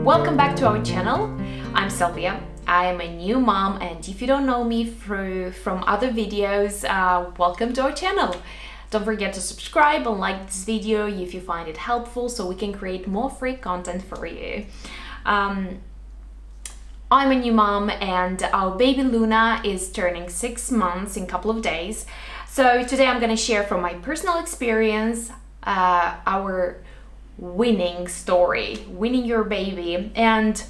Welcome back to our channel. I'm Sylvia. I am a new mom, and if you don't know me from other videos, welcome to our channel. Don't forget to subscribe and like this video if you find it helpful, so we can create more free content for you. I'm a new mom, and our baby Luna is turning 6 months in a couple of days. So today I'm going to share from my personal experience our weaning story, weaning your baby. And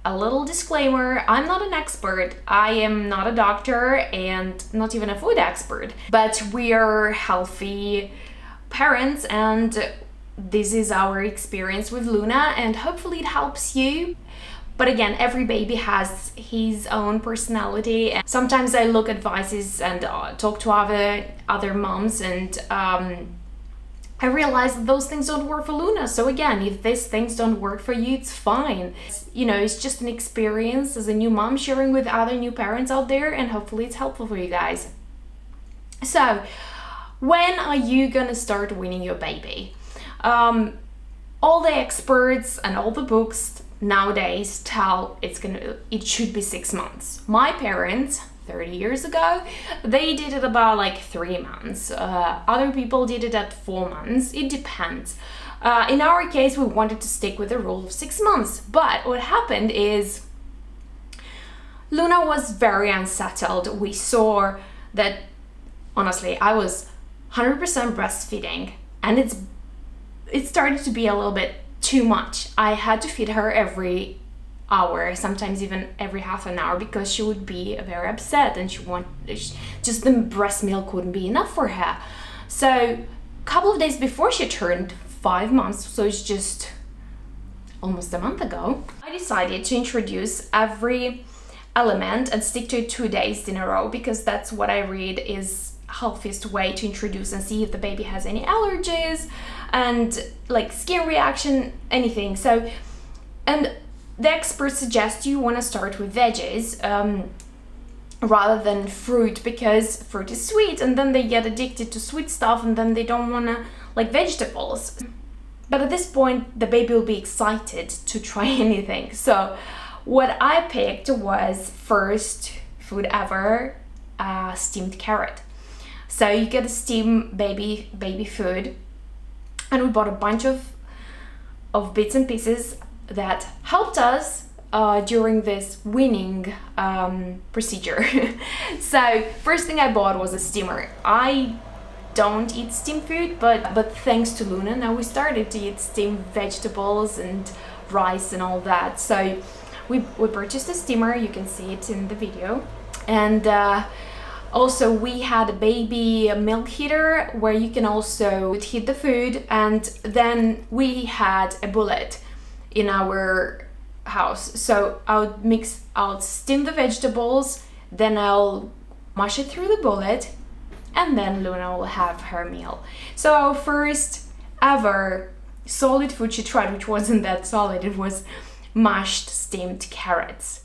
a little disclaimer, I'm not an expert, I am not a doctor and not even a food expert, but we are healthy parents and this is our experience with Luna, and hopefully it helps you. But again, every baby has his own personality, and sometimes I look at advices and talk to other moms, and I realized that those things don't work for Luna. So again, if these things don't work for you, it's fine. It's just an experience as a new mom sharing with other new parents out there, and hopefully it's helpful for you guys. So, when are you gonna start weaning your baby? All the experts and all the books nowadays tell it should be 6 months. My parents, 30 years ago, they did it about like 3 months. Other people did it at 4 months. It depends. In our case, we wanted to stick with the rule of 6 months. But what happened is Luna was very unsettled. We saw that, honestly, I was 100% breastfeeding, and it started to be a little bit too much. I had to feed her every hour, sometimes even every half an hour, because she would be very upset and just the breast milk wouldn't be enough for her. So a couple of days before she turned 5 months, so it's just almost a month ago, I decided to introduce every element and stick to it 2 days in a row, because that's what I read is healthiest way to introduce and see if the baby has any allergies and like skin reaction, anything. So, and the experts suggest you want to start with veggies rather than fruit, because fruit is sweet and then they get addicted to sweet stuff and then they don't want to like vegetables. But at this point the baby will be excited to try anything. So what I picked was first food ever, steamed carrot. So you get a steam baby food, and we bought a bunch of bits and pieces that helped us during this weaning procedure. So first thing I bought was a steamer. I don't eat steamed food, but thanks to Luna, now we started to eat steamed vegetables and rice and all that. So we purchased a steamer. You can see it in the video. And also we had a baby milk heater where you can also heat the food, and then we had a bullet in our house. So I'll steam the vegetables, then I'll mash it through the bullet, and then Luna will have her meal. So our first ever solid food she tried, which wasn't that solid, it was mashed steamed carrots.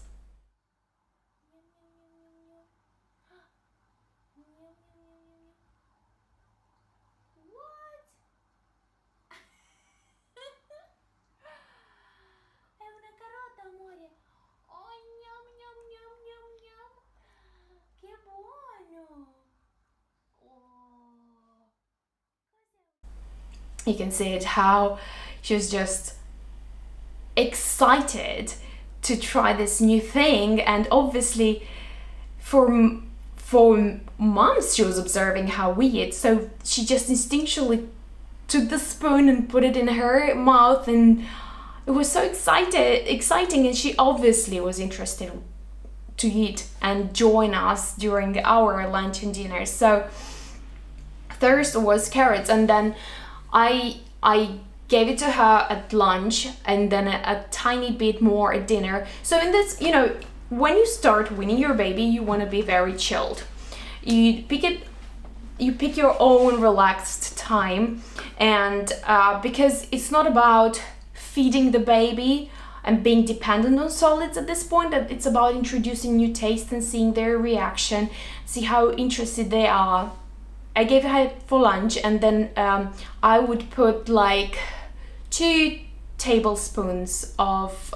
You can see it, how she was just excited to try this new thing, and obviously for months she was observing how we eat, so she just instinctually took the spoon and put it in her mouth, and it was so exciting, and she obviously was interested to eat and join us during our lunch and dinner. So first was carrots, and then I gave it to her at lunch, and then a tiny bit more at dinner. So in this, when you start weaning your baby, you want to be very chilled. You pick your own relaxed time, and because it's not about feeding the baby and being dependent on solids at this point, that it's about introducing new taste and seeing their reaction, see how interested they are. I gave her for lunch, and then I would put like 2 tablespoons of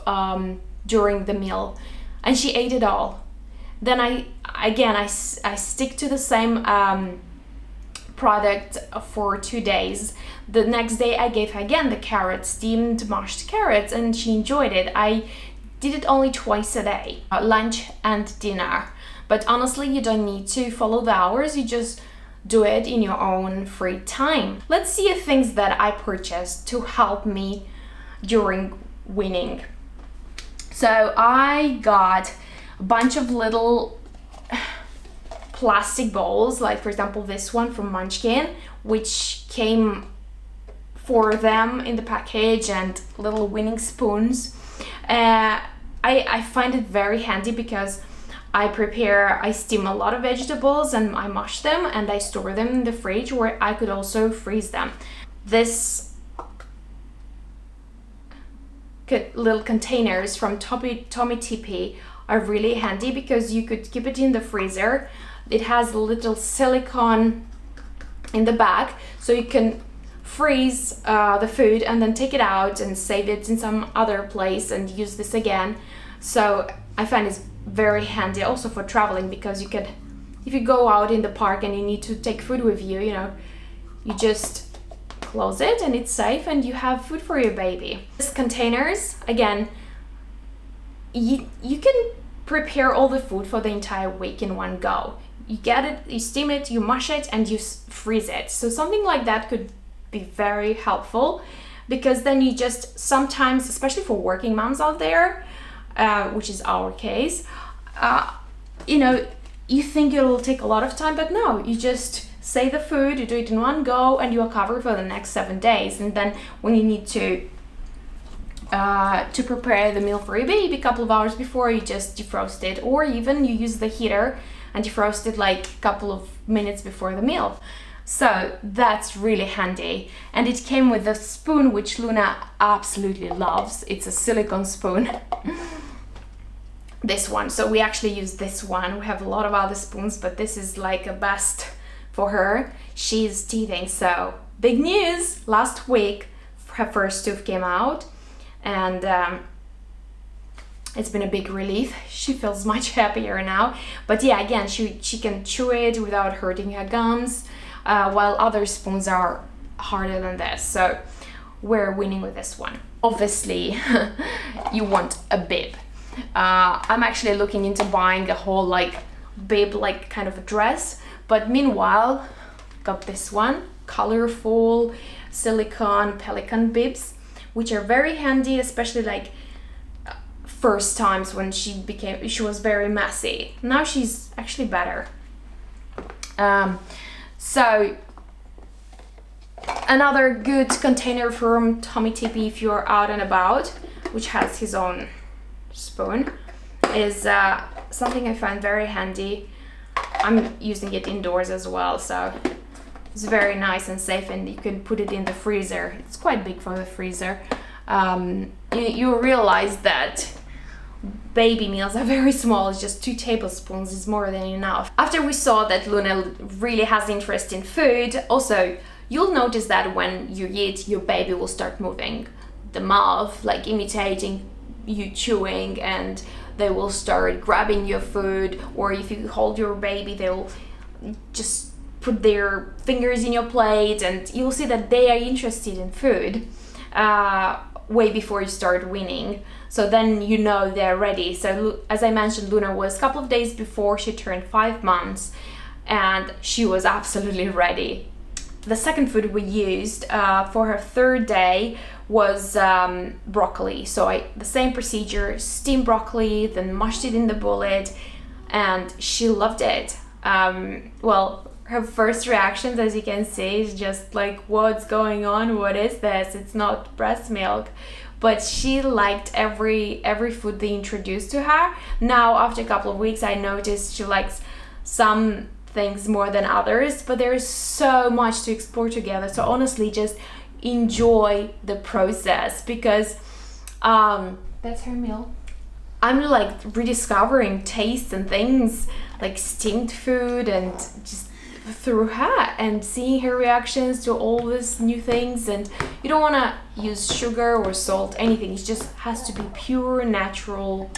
during the meal, and she ate it all. Then I stick to the same product for 2 days. The next day I gave her again the carrots, steamed mashed carrots, and she enjoyed it. I did it only twice a day, lunch and dinner. But honestly, you don't need to follow the hours, you just do it in your own free time. Let's see things that I purchased to help me during weaning. So I got a bunch of little plastic bowls, like for example this one from Munchkin, which came for them in the package, and little weaning spoons. I find it very handy because I steam a lot of vegetables and I mash them and I store them in the fridge, where I could also freeze them. This little containers from Tommy TP are really handy because you could keep it in the freezer. It has a little silicone in the back, so you can freeze the food and then take it out and save it in some other place and use this again. So I find it's very handy also for traveling, because you could, if you go out in the park and you need to take food with you, you know, you just close it and it's safe and you have food for your baby. These containers, again, you can prepare all the food for the entire week in one go. You get it, you steam it, you mash it, and you freeze it. So something like that could be very helpful, because then you just sometimes, especially for working moms out there, which is our case, you know, you think it'll take a lot of time, but no, you just save the food, you do it in one go, and you are covered for the next 7 days. And then when you need to prepare the meal for your baby a couple of hours before, you just defrost it, or even you use the heater and defrost it like a couple of minutes before the meal. So that's really handy. And it came with a spoon which Luna absolutely loves. It's a silicone spoon. This one. So we actually use this one. We have a lot of other spoons, but this is like a best for her. She's teething. So big news! Last week her first tooth came out, and it's been a big relief. She feels much happier now. But yeah, again, she can chew it without hurting her gums, while other spoons are harder than this. So we're winning with this one. Obviously, you want a bib. I'm actually looking into buying a whole like bib, like kind of a dress. But meanwhile, got this one, colorful silicone pelican bibs, which are very handy, especially like first times when she was very messy. Now she's actually better. So another good container from Tommy TP if you're out and about, which has his own spoon, is something I find very handy. I'm using it indoors as well, so it's very nice and safe, and you can put it in the freezer. It's quite big for the freezer. You realize that baby meals are very small. It's just 2 tablespoons is more than enough. After we saw that Luna really has interest in food, also you'll notice that when you eat, your baby will start moving the mouth, like imitating you chewing, and they will start grabbing your food. Or if you hold your baby, they'll just put their fingers in your plate, and you'll see that they are interested in food way before you start weaning. So then you know they're ready. So as I mentioned, Luna was a couple of days before she turned 5 months, and she was absolutely ready. The second food we used for her 3rd day was broccoli. So the same procedure, steamed broccoli, then mashed it in the bullet, and she loved it. Well, her first reactions, as you can see, is just like, what's going on? What is this? It's not breast milk. But she liked every food they introduced to her. Now, after a couple of weeks, I noticed she likes some things more than others, but there is so much to explore together. So honestly, just enjoy the process, because that's her meal. I'm like rediscovering tastes and things like steamed food and just through her and seeing her reactions to all these new things. And you don't want to use sugar or salt, anything. It just has to be pure natural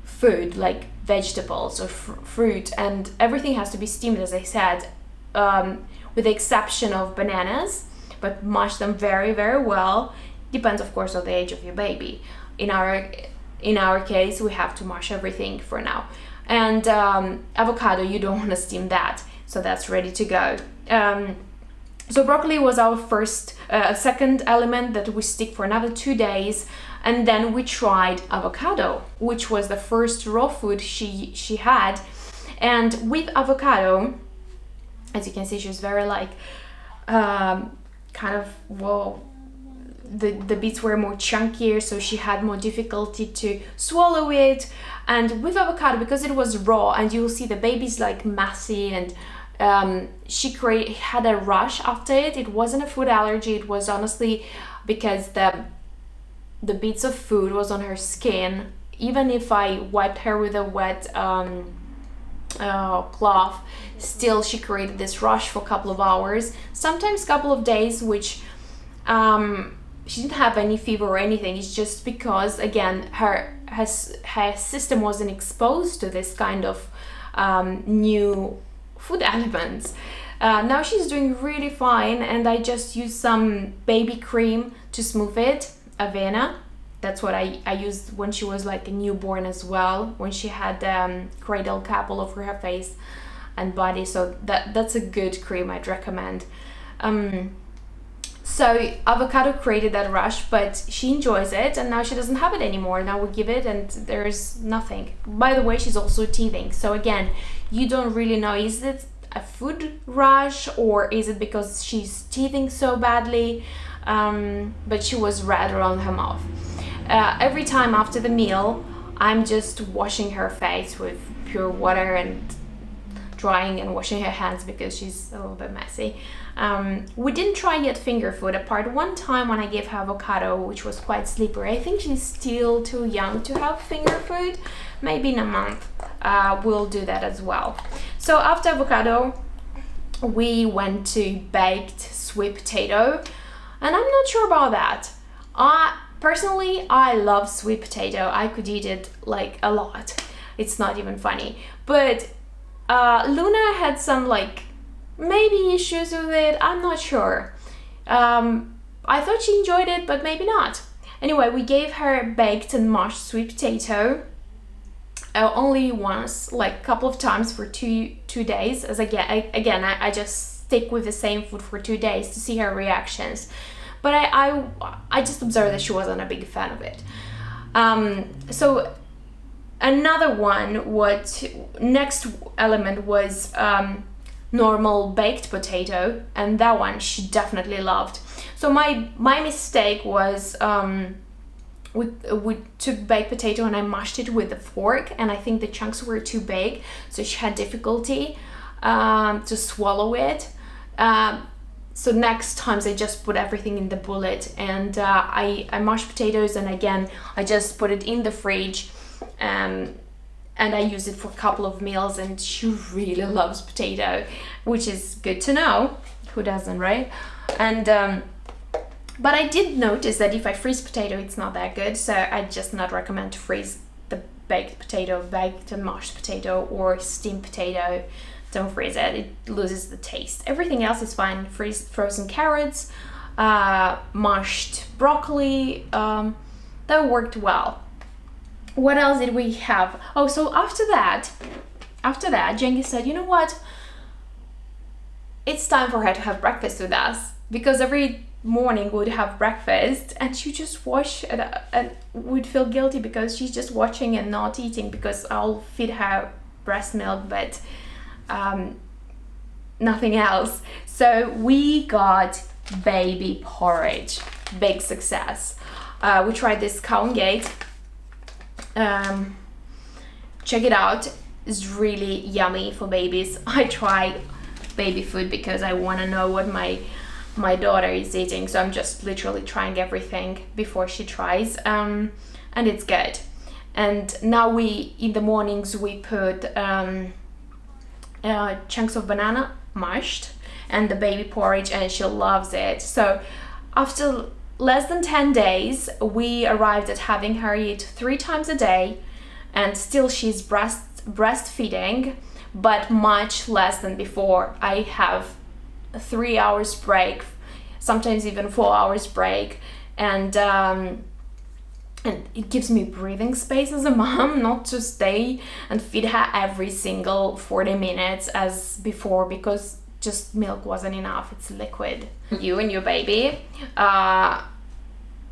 food like vegetables or fruit, and everything has to be steamed, as I said, with the exception of bananas, but mash them very, very well. Depends of course on the age of your baby. In our case, we have to mash everything for now. And avocado, you don't want to steam that, so that's ready to go. So broccoli was our second element that we stick for another 2 days, and then we tried avocado, which was the first raw food she had. And with avocado, as you can see, she's very like kind of, well, the bits were more chunkier, so she had more difficulty to swallow it. And with avocado, because it was raw, and you will see the baby's like messy, and she had a rash after it. It wasn't a food allergy, it was honestly because the bits of food was on her skin. Even if I wiped her with a wet cloth, still she created this rash for a couple of hours, sometimes a couple of days, which she didn't have any fever or anything. It's just because, again, her system wasn't exposed to this kind of new food elements. Now she's doing really fine, and I just used some baby cream to smooth it, Avena. That's what I used when she was like a newborn as well, when she had cradle cap all over her face and body. So that's a good cream, I'd recommend. So avocado created that rush, but she enjoys it, and now she doesn't have it anymore. Now we give it and there's nothing. By the way, she's also teething. So again, you don't really know, is it a food rush or is it because she's teething so badly? But she was red around her mouth. Every time after the meal, I'm just washing her face with pure water and drying and washing her hands because she's a little bit messy. We didn't try yet finger food, apart one time when I gave her avocado, which was quite slippery. I think she's still too young to have finger food. Maybe in a month we'll do that as well. So after avocado, we went to baked sweet potato, and I'm not sure about that. Personally, I love sweet potato. I could eat it like a lot. It's not even funny. But Luna had some like maybe issues with it. I'm not sure. I thought she enjoyed it, but maybe not. Anyway, we gave her baked and mashed sweet potato only once, like a couple of times for two days. As again, I just stick with the same food for 2 days to see her reactions. But I just observed that she wasn't a big fan of it. So another one, next element was normal baked potato, and that one she definitely loved. So my mistake was we took baked potato and I mashed it with a fork, and I think the chunks were too big, so she had difficulty to swallow it. So next times I just put everything in the bullet, and I mashed potatoes, and again I just put it in the fridge, and I use it for a couple of meals, and she really loves potato, which is good to know. Who doesn't, right? And but I did notice that if I freeze potato, it's not that good, so I just not recommend to freeze the baked potato, baked and mashed potato, or steamed potato. Don't freeze it, it loses the taste. Everything else is fine. Frozen carrots, mashed broccoli, that worked well. What else did we have? Oh, so after that, Jengi said, you know what? It's time for her to have breakfast with us, because every morning we would have breakfast and she just watch and would feel guilty because she's just watching and not eating, because I'll feed her breast milk, but nothing else. So we got baby porridge, big success. We tried this Cow and Gate. Check it out, it's really yummy for babies. I try baby food because I want to know what my daughter is eating, so I'm just literally trying everything before she tries. And and it's good. And now in the mornings we put chunks of banana mashed and the baby porridge, and she loves it. So after less than 10 days, we arrived at having her eat 3 times a day, and still she's breastfeeding, but much less than before. I have 3 hours break, sometimes even 4 hours break, and it gives me breathing space as a mom, not to stay and feed her every single 40 minutes as before, because just milk wasn't enough. It's liquid. You and your baby,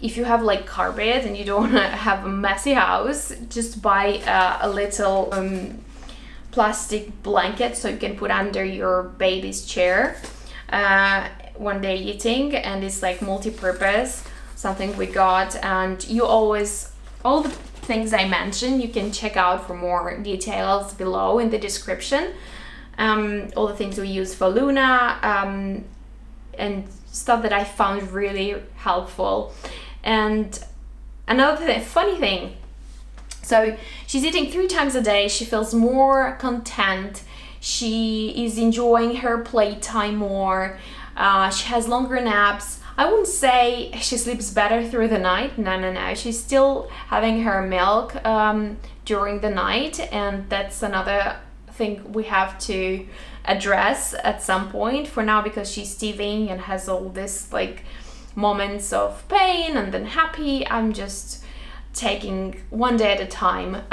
if you have like carpet and you don't want to have a messy house, just buy a little plastic blanket so you can put under your baby's chair when they're eating, and it's like multi-purpose, something we got. And you always, all the things I mentioned, you can check out for more details below in the description. All the things we use for Luna, and stuff that I found really helpful. And another funny thing, so she's eating 3 times a day, she feels more content, she is enjoying her playtime more, she has longer naps. I wouldn't say she sleeps better through the night, no, she's still having her milk during the night, and that's another thing we have to address at some point. For now, because she's teething and has all this like moments of pain and then happy, I'm just taking one day at a time,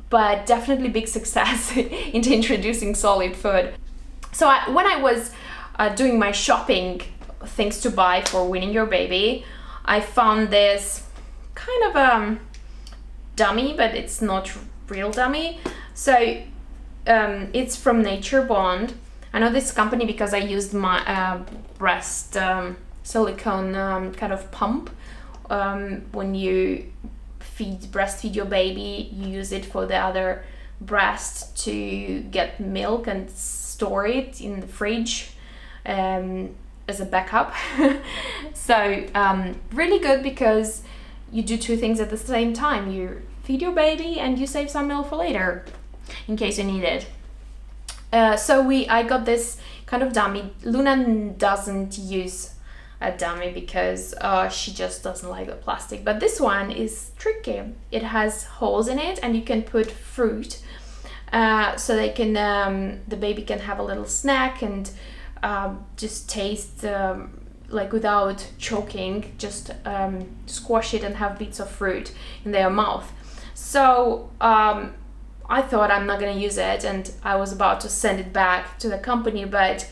but definitely big success into introducing solid food. So when I was doing my shopping, things to buy for weaning your baby, I found this kind of dummy, but it's not real dummy. So it's from NatureBond. I know this company because I used my breast silicone kind of pump. When you breastfeed your baby, you use it for the other breast to get milk and store it in the fridge as a backup. So really good, because you do 2 things at the same time. You feed your baby and you save some milk for later in case you need it. So I got this kind of dummy. Luna doesn't use a dummy because she just doesn't like the plastic, but this one is tricky. It has holes in it and you can put fruit, so they can the baby can have a little snack and just taste like without choking, just squash it and have bits of fruit in their mouth. So I thought I'm not gonna use it, and I was about to send it back to the company, but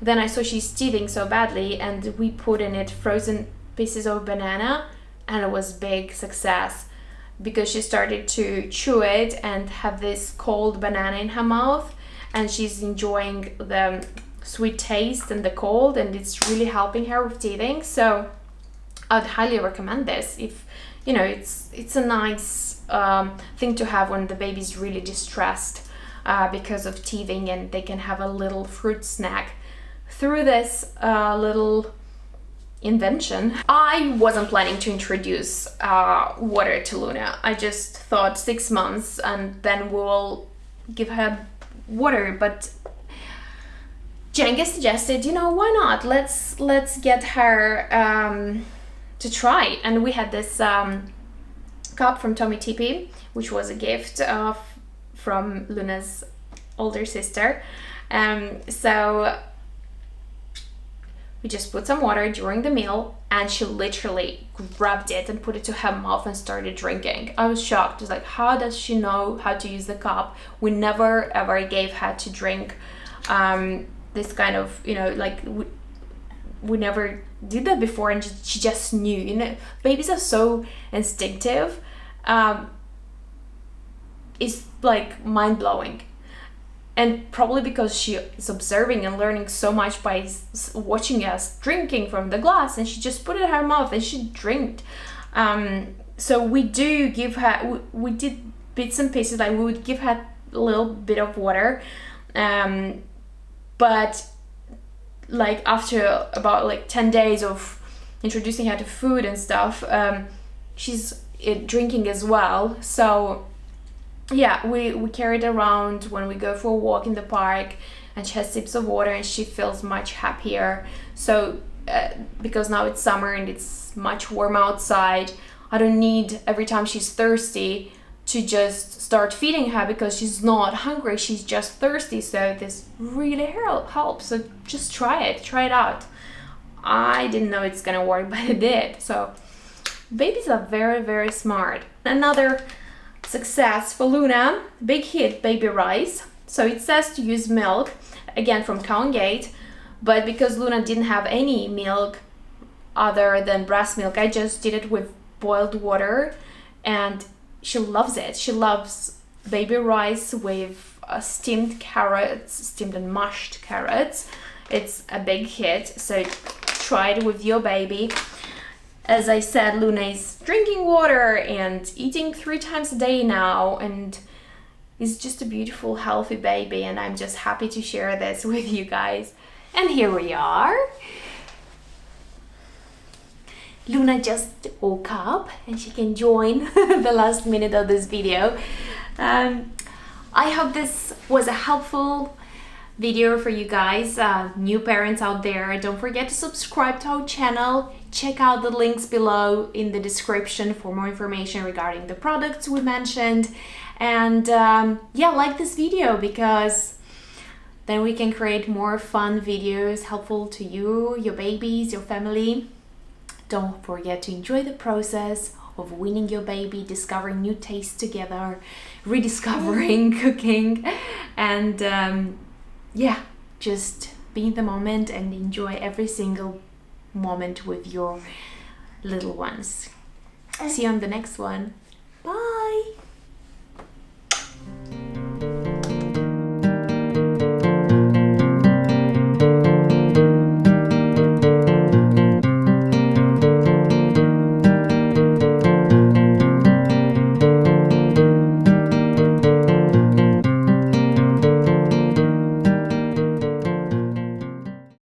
then I saw she's teething so badly, and we put in it frozen pieces of banana, and it was big success because she started to chew it and have this cold banana in her mouth, and she's enjoying the sweet taste and the cold, and it's really helping her with teething. So I'd highly recommend this. If you know, it's a nice thing to have when the baby's really distressed because of teething, and they can have a little fruit snack through this little invention. I wasn't planning to introduce water to Luna. I just thought 6 months and then we'll give her water, but Jenga suggested, you know, why not? Let's get her to try. And we had this cup from Tommy TP, which was a gift from Luna's older sister. So we just put some water during the meal, and she literally grabbed it and put it to her mouth and started drinking. I was shocked. I was like, how does she know how to use the cup? We never ever gave her to drink this kind of, you know, like we never did that before, and she just knew. You know, babies are so instinctive. It's like mind-blowing. And probably because she is observing and learning so much by watching us drinking from the glass, and she just put it in her mouth and she drank. So we do give her, we did bits and pieces, like we would give her a little bit of water, but like after about like 10 days of introducing her to food and stuff, she's it drinking as well. So yeah, we carry it around when we go for a walk in the park, and she has sips of water and she feels much happier. So because now it's summer and it's much warmer outside, I don't need every time she's thirsty to just start feeding her, because she's not hungry, she's just thirsty. So this really helps. So just try it out. I didn't know it's gonna work, but it did. So babies are very, very smart. Another success for Luna, big hit, baby rice. So it says to use milk, again from cow and gate, but because Luna didn't have any milk other than breast milk, I just did it with boiled water, and she loves it. She loves baby rice with steamed carrots, steamed and mushed carrots. It's a big hit, so try it with your baby. As I said, Luna is drinking water and eating 3 times a day now, and is just a beautiful, healthy baby, and I'm just happy to share this with you guys. And here we are. Luna just woke up and she can join the last minute of this video. I hope this was a helpful video for you guys, new parents out there. Don't forget to subscribe to our channel. Check out the links below in the description for more information regarding the products we mentioned. And yeah, like this video, because then we can create more fun videos helpful to you, your babies, your family. Don't forget to enjoy the process of weaning your baby, discovering new tastes together, rediscovering cooking, and yeah, just be in the moment and enjoy every single moment with your little ones. See you on the next one.